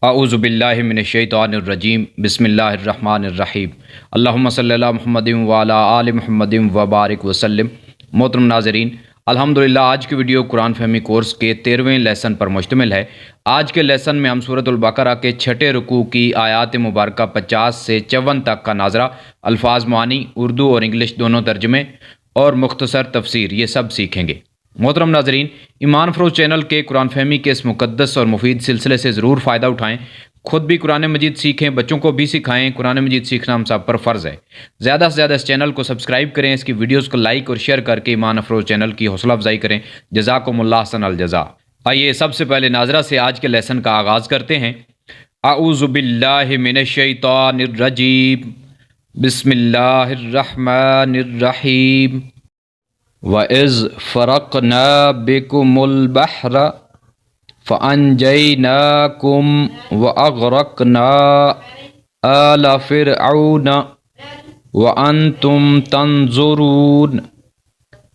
اعوذ باللہ من الشیطان الرجیم بسم اللہ الرحمن الرحیم اللہم صلی اللہ محمد وعلی آل محمد وبارک وسلم۔ محترم ناظرین، الحمدللہ آج کی ویڈیو قرآن فہمی کورس کے 13ویں لیسن پر مشتمل ہے۔ آج کے لیسن میں ہم سورۃ البقرہ کے 6 رکوع کی آیات مبارکہ 50 سے 54 تک کا ناظرہ، الفاظ معانی، اردو اور انگلش دونوں ترجمے اور مختصر تفسیر یہ سب سیکھیں گے۔ محترم ناظرین، ایمان فروز چینل کے قرآن فہمی کے اس مقدس اور مفید سلسلے سے ضرور فائدہ اٹھائیں، خود بھی قرآن مجید سیکھیں، بچوں کو بھی سکھائیں۔ قرآن مجید سیکھنا ہم سب پر فرض ہے۔ زیادہ سے زیادہ اس چینل کو سبسکرائب کریں، اس کی ویڈیوز کو لائک اور شیئر کر کے ایمان فروز چینل کی حوصلہ افزائی کریں۔ جزاکم اللہ احسن الجزا۔ آئیے سب سے پہلے ناظرہ سے آج کے لیسن کا آغاز کرتے ہیں۔ اعوذ باللہ من الشیطان الرجیم، بسم اللہ الرحمن الرحیم۔ وَإِذْ فَرَقْنَا بِكُمُ الْبَحْرَ فَأَنْجَيْنَاكُمْ وَأَغْرَقْنَا آلَ فِرْعَوْنَ وَأَنْتُمْ تَنْظُرُونَ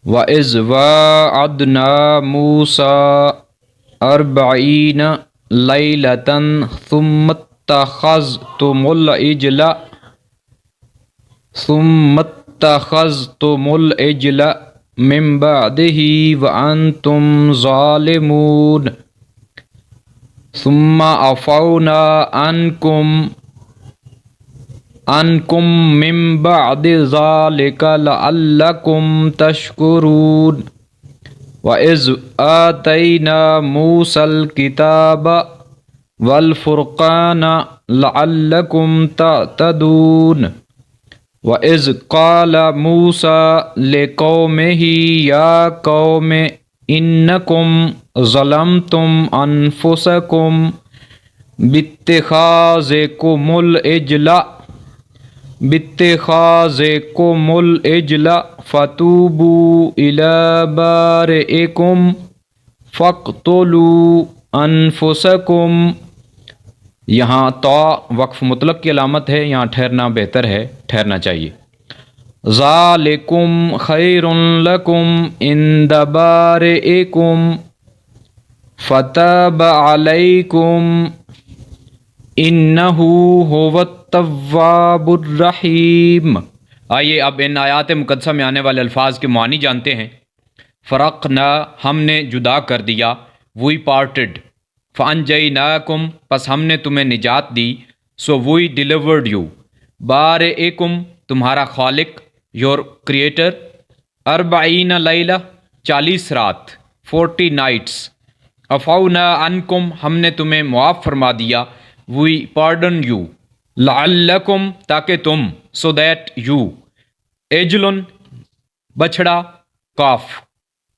وَإِذْ وَاعَدْنَا مُوسَىٰ 40 لَيْلَةً ثُمَّ اتَّخَذْتُمُ الْعِجْلَ من بعده وأنتم ظالمون ثم عفونا عنكم من بعد ذلك لعلكم تشكرون وإذ آتينا موسى الكتاب والفرقان لعلكم تهتدون وَإِذْ قَالَ مُوسَىٰ لِقَوْمِهِ يَا قَوْمِ إِنَّكُمْ ظَلَمْتُمْ أَنفُسَكُمْ بِاتِّخَاذِكُمُ الْعِجْلَ فَتُوبُوا إِلَىٰ بَارِئِكُمْ فَاقْتُلُوا أَنفُسَكُمْ۔ یہاں تو وقف مطلق کی علامت ہے، یہاں ٹھہرنا بہتر ہے، ٹھہرنا چاہیے۔ ذالکم خیر لکم عند بارئکم فتاب علیکم انہ هو التواب الرحیم۔ آئیے اب ان آیات مقدسہ میں آنے والے الفاظ کے معنی جانتے ہیں۔ فرقنا، ہم نے جدا کر دیا، وی پارٹڈ۔ فَأَنْجَيْنَاكُمْ، پس ہم نے تمہیں نجات دی، سو وی ڈیلیورڈ یو۔ بارئکم، تمہارا خالق، یور کریٹر۔ 40 لیلہ، 40 رات، 40 نائٹس۔ عفونا عنکم، ہم نے تمہیں معاف فرما دیا، وی پارڈن یو۔ لعلکم، تاکہ تم، سو دیٹ یو۔ عجل، بچھڑا، کاف۔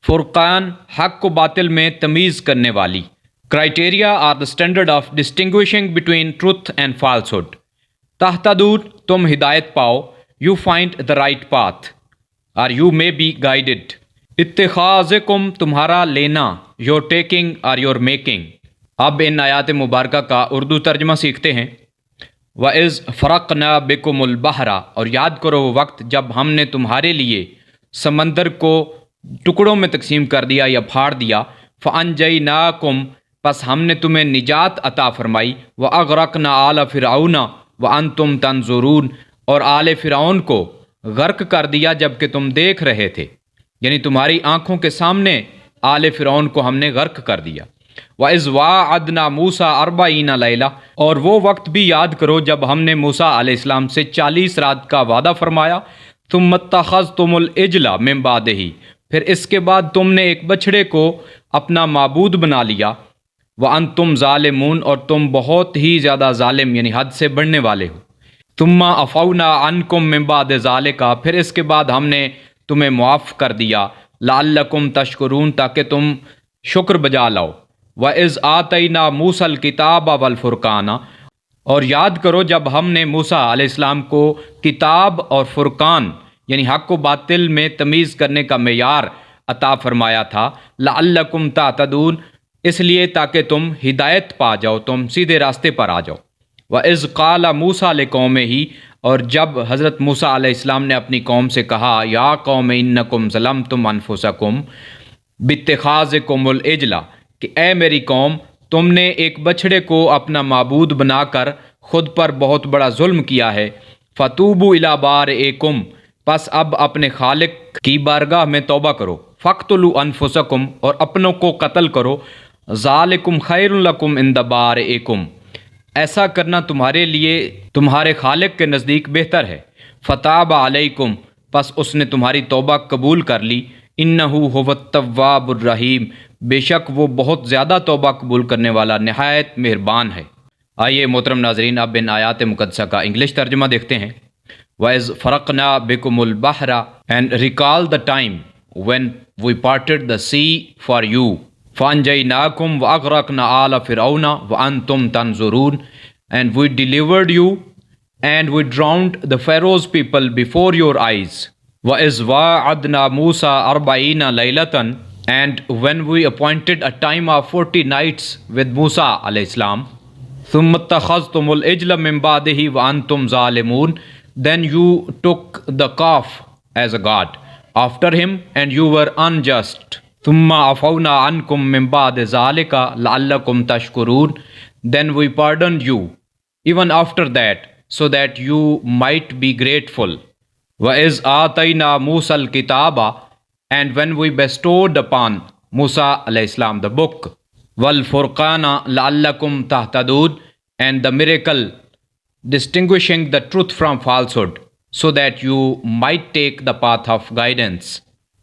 فرقان، حق و باطل میں تمیز کرنے والی۔ Criteria are the standard of distinguishing between truth and falsehood. تہتدون، تم ہدایت پاؤ، you find the right path, or you may be guided. اتخاذکم، تمہارا لینا، your taking or your making۔ اب ان آیات مبارکہ کا اردو ترجمہ سیکھتے ہیں۔ وَإِذْ فَرَقْنَا بِكُمُ الْبَحْرَ، اور یاد کرو وہ وقت جب ہم نے تمہارے لیے سمندر کو ٹکڑوں میں تقسیم کر دیا یا پھاڑ دیا۔ فَأَنْجَيْنَاكُمْ، پس ہم نے تمہیں نجات عطا فرمائی۔ وَأَغْرَقْنَا آلَ فِرْعَوْنَ وَأَنْتُمْ تَنْظُرُونَ، اور آل فرعون کو غرق کر دیا جب کہ تم دیکھ رہے تھے، یعنی تمہاری آنکھوں کے سامنے آل فرعون کو ہم نے غرق کر دیا۔ وَإِذْ وَاعَدْنَا مُوسَىٰ 40 لیلہ، اور وہ وقت بھی یاد کرو جب ہم نے موسیٰ علیہ السلام سے 40 رات کا وعدہ فرمایا۔ ثُمَّ اتَّخَذْتُمُ الْعِجْلَ مِن بَعْدِهِ، پھر اس کے بعد تم نے ایک بچھڑے کو اپنا معبود بنا لیا۔ وَأَنْتُمْ ظَالِمُونَ، اور تم بہت ہی زیادہ ظالم یعنی حد سے بڑھنے والے ہو۔ ثُمَّ عَفَوْنَا عَنْكُمْ مِن بَعْدِ ذَلِكَ، پھر اس کے بعد ہم نے تمہیں معاف کر دیا۔ لَعَلَّكُمْ تَشْكُرُونَ، تاکہ تم شکر بجا لاؤ۔ وَإِذْ آتَيْنَا مُوسَى الْكِتَابَ وَالْفُرْقَانَ، اور یاد کرو جب ہم نے موسیٰ علیہ السلام کو کتاب اور فرقان یعنی حق و باطل میں تمیز کرنے کا معیار عطا فرمایا تھا۔ لَعَلَّكُمْ تَهْتَدُونَ، اس لیے تاکہ تم ہدایت پا جاؤ، تم سیدھے راستے پر آ جاؤ۔ وَإِذْ قَالَ مُوسَىٰ لِقَوْمِهِ، اور جب حضرت موسیٰ علیہ السلام نے اپنی قوم سے کہا، یا قوم انکم ظلمتم انفسکم باتخاذکم العجل، کہ اے میری قوم تم نے ایک بچھڑے کو اپنا معبود بنا کر خود پر بہت بڑا ظلم کیا ہے۔ فتوبوا الی بارئکم، پس اب اپنے خالق کی بارگاہ میں توبہ کرو۔ فاقتلوا انفسکم، اور اپنوں کو قتل کرو۔ ذالکم خیر لکم عند بارئکم، ایسا کرنا تمہارے لیے تمہارے خالق کے نزدیک بہتر ہے۔ فتاب علیکم، پس اس نے تمہاری توبہ قبول کر لی۔ انہ هو التواب الرحیم، بے شک وہ بہت زیادہ توبہ قبول کرنے والا نہایت مہربان ہے۔ آئیے محترم ناظرین، اب ان آیات مقدسہ کا انگلش ترجمہ دیکھتے ہیں۔ وَإِذْ فَرَقْنَا بِكُمُ الْبَحْرَ And recall the time when we parted the sea for you. فَأَنْجَيْنَاكُمْ وَأَغْرَقْنَا آلَ فِرْعَوْنَ وَأَنْتُمْ تَنْظُرُونَ And we delivered you and we drowned the Pharaoh's people before your eyes. وَإِذْ وَاعَدْنَا مُوسَى 40 لَيْلَةً And when we appointed a time of 40 nights with Musa alayhi salam. ثُمَّ اتَّخَذْتُمُ الْعِجْلَ مِنْ بَعْدِهِ وَأَنْتُمْ ظَالِمُونَ Then you took the calf as a god after him and you were unjust. ثُمَّ عَفَوْنَا عَنْكُمْ مِنْ بَعْدِ ذَلِكَ لَعَلَّكُمْ تَشْكُرُونَ Then we pardoned you even after that so that you might be grateful. وَإِذْ آتَيْنَا مُوسَى الْكِتَابَ And when we bestowed upon Musa alayhi salam the book, وَالْفُرْقَانَ لَعَلَّكُمْ تَهْتَدُونَ And the miracle distinguishing the truth from falsehood, so that you might take the path of guidance.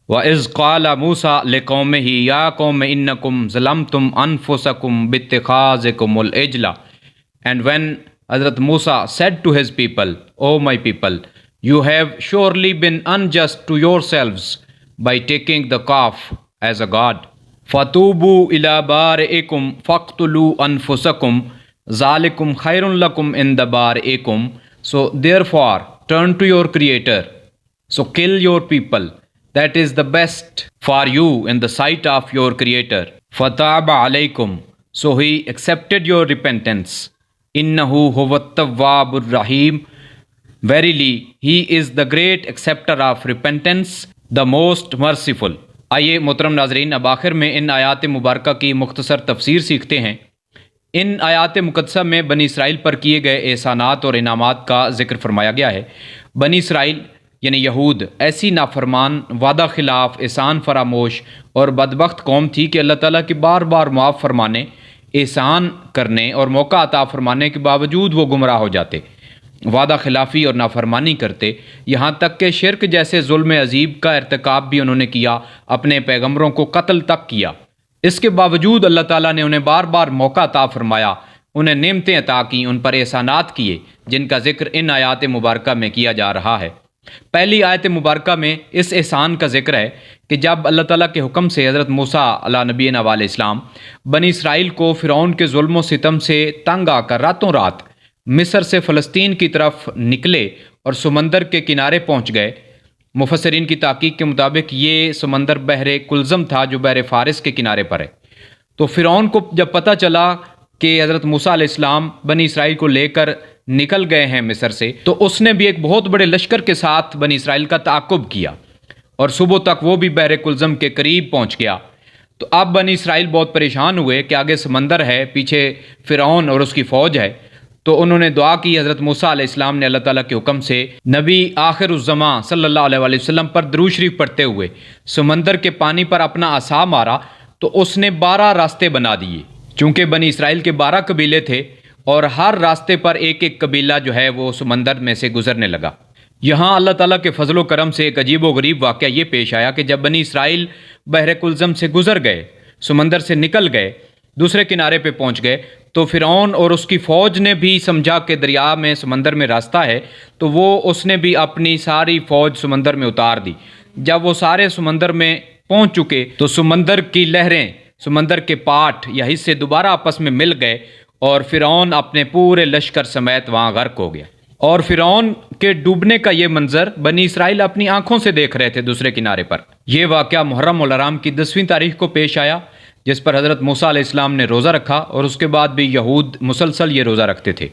وَإِذْ قَالَ مُوسَى لِقَوْمِهِ يَا قَوْمِ إِنَّكُمْ ظَلَمْتُمْ أَنفُسَكُمْ بِاتِّخَاذِكُمُ الْعِجْلَ And when Hazrat Musa said to his people, O my people, you have surely been unjust to yourselves by taking the calf as a god. فَتُوبُوا إِلَى بَارِئِكُمْ فَاقْتُلُوا أَنفُسَكُمْ ذَلِكُمْ خَيْرٌ لَكُمْ عِنْدَ بَارِئِكُمْ So therefore turn to your Creator, so kill your people, that is the best for you in the sight of your Creator. فَتَابَ عَلَيْكُمْ So he accepted your repentance. إِنَّهُ هُوَ التَّوَّابُ الرَّحِيمُ Verily, he is the great acceptor of repentance, the most merciful. آئیے محترم ناظرین، اب آخر میں ان آیات مبارکہ کی مختصر تفسیر سیکھتے ہیں۔ ان آیات مقدسہ میں بنی اسرائیل پر کیے گئے احسانات اور انعامات کا ذکر فرمایا گیا ہے۔ بنی اسرائیل یعنی یہود ایسی نافرمان، وعدہ خلاف، احسان فراموش اور بدبخت قوم تھی کہ اللہ تعالیٰ کی بار بار معاف فرمانے، احسان کرنے اور موقع عطا فرمانے کے باوجود وہ گمراہ ہو جاتے، وعدہ خلافی اور نافرمانی کرتے، یہاں تک کہ شرک جیسے ظلم عظیم کا ارتکاب بھی انہوں نے کیا، اپنے پیغمبروں کو قتل تک کیا۔ اس کے باوجود اللہ تعالیٰ نے انہیں بار بار موقع عطا فرمایا، انہیں نعمتیں عطا کیں، ان پر احسانات کیے، جن کا ذکر ان آیات مبارکہ میں کیا جا رہا ہے۔ پہلی آیت مبارکہ میں اس احسان کا ذکر ہے کہ جب اللہ تعالیٰ کے حکم سے حضرت موسیٰ علیہ نبینا علیہ السلام بنی اسرائیل کو فرعون کے ظلم و ستم سے تنگ آ کر راتوں رات مصر سے فلسطین کی طرف نکلے اور سمندر کے کنارے پہنچ گئے۔ مفسرین کی تحقیق کے مطابق یہ سمندر بحر کلزم تھا جو بحر فارس کے کنارے پر ہے۔ تو فرعون کو جب پتہ چلا کہ حضرت موسیٰ علیہ السلام بنی اسرائیل کو لے کر نکل گئے ہیں مصر سے، تو اس نے بھی ایک بہت بڑے لشکر کے ساتھ بنی اسرائیل کا تعاقب کیا اور صبح تک وہ بھی بحر کلزم کے قریب پہنچ گیا۔ تو اب بنی اسرائیل بہت پریشان ہوئے کہ آگے سمندر ہے، پیچھے فرعون اور اس کی فوج ہے۔ تو انہوں نے دعا کی، حضرت موسیٰ علیہ السلام نے اللہ تعالیٰ کے حکم سے نبی آخر الزماں صلی اللہ علیہ وسلم پر درود شریف پڑھتے ہوئے سمندر کے پانی پر اپنا عصا مارا، تو اس نے 12 راستے بنا دیے۔ چونکہ بنی اسرائیل کے 12 قبیلے تھے اور ہر راستے پر ایک ایک قبیلہ جو ہے وہ سمندر میں سے گزرنے لگا۔ یہاں اللہ تعالیٰ کے فضل و کرم سے ایک عجیب و غریب واقعہ یہ پیش آیا کہ جب بنی اسرائیل بحر کلزم سے گزر گئے، سمندر سے نکل گئے، دوسرے کنارے پہ پہنچ گئے، تو فرعون اور اس کی فوج نے بھی سمجھا کہ دریا میں سمندر میں راستہ ہے، تو اس نے بھی اپنی ساری فوج سمندر میں اتار دی۔ جب وہ سارے سمندر میں پہنچ چکے تو سمندر کی لہریں، سمندر کے پاٹ یا حصے دوبارہ آپس میں مل گئے اور فرعون اپنے پورے لشکر سمیت وہاں غرق ہو گیا۔ اور فرعون کے ڈوبنے کا یہ منظر بنی اسرائیل اپنی آنکھوں سے دیکھ رہے تھے دوسرے کنارے پر۔ یہ واقعہ محرم الحرام کی 10ویں تاریخ کو پیش آیا، جس پر حضرت موسیٰ علیہ السلام نے روزہ رکھا، اور اس کے بعد بھی یہود مسلسل یہ روزہ رکھتے تھے۔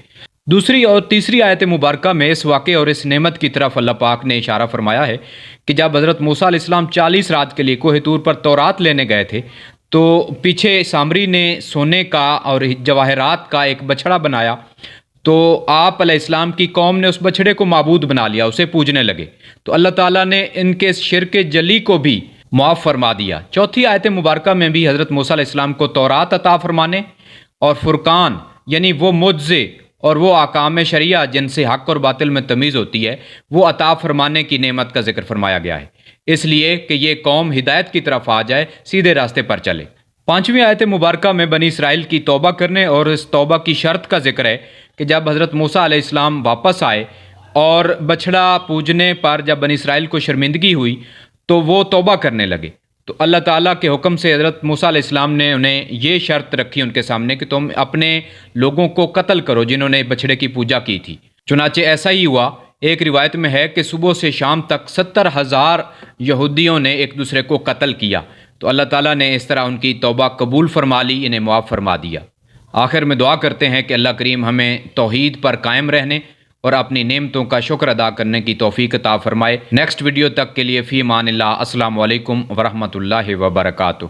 دوسری اور تیسری آیت مبارکہ میں اس واقعے اور اس نعمت کی طرف اللہ پاک نے اشارہ فرمایا ہے کہ جب حضرت موسیٰ علیہ السلام 40 رات کے لیے کوہ طور پر تورات لینے گئے تھے، تو پیچھے سامری نے سونے کا اور جواہرات کا ایک بچھڑا بنایا، تو آپ علیہ السلام کی قوم نے اس بچھڑے کو معبود بنا لیا، اسے پوجنے لگے، تو اللہ تعالیٰ نے ان کے شرک جلی کو بھی معاف فرما دیا۔ چوتھی آیت مبارکہ میں بھی حضرت موسیٰ علیہ السلام کو تورات عطا فرمانے اور فرقان یعنی وہ معجزے اور وہ احکام شریعہ جن سے حق اور باطل میں تمیز ہوتی ہے، وہ عطا فرمانے کی نعمت کا ذکر فرمایا گیا ہے، اس لیے کہ یہ قوم ہدایت کی طرف آ جائے، سیدھے راستے پر چلے۔ پانچویں آیت مبارکہ میں بنی اسرائیل کی توبہ کرنے اور اس توبہ کی شرط کا ذکر ہے کہ جب حضرت موسیٰ علیہ السلام واپس آئے اور بچھڑا پوجنے پر جب بنی اسرائیل کو شرمندگی ہوئی تو وہ توبہ کرنے لگے، تو اللہ تعالیٰ کے حکم سے حضرت موسیٰ علیہ السلام نے انہیں یہ شرط رکھی ان کے سامنے کہ تم اپنے لوگوں کو قتل کرو جنہوں نے بچھڑے کی پوجا کی تھی۔ چنانچہ ایسا ہی ہوا۔ ایک روایت میں ہے کہ صبح سے شام تک 70,000 یہودیوں نے ایک دوسرے کو قتل کیا، تو اللہ تعالیٰ نے اس طرح ان کی توبہ قبول فرما لی، انہیں معاف فرما دیا۔ آخر میں دعا کرتے ہیں کہ اللہ کریم ہمیں توحید پر قائم رہنے اور اپنی نعمتوں کا شکر ادا کرنے کی توفیق عطا فرمائے۔ نیکسٹ ویڈیو تک کے لیے فی امان اللہ۔ السلام علیکم ورحمۃ اللہ وبرکاتہ۔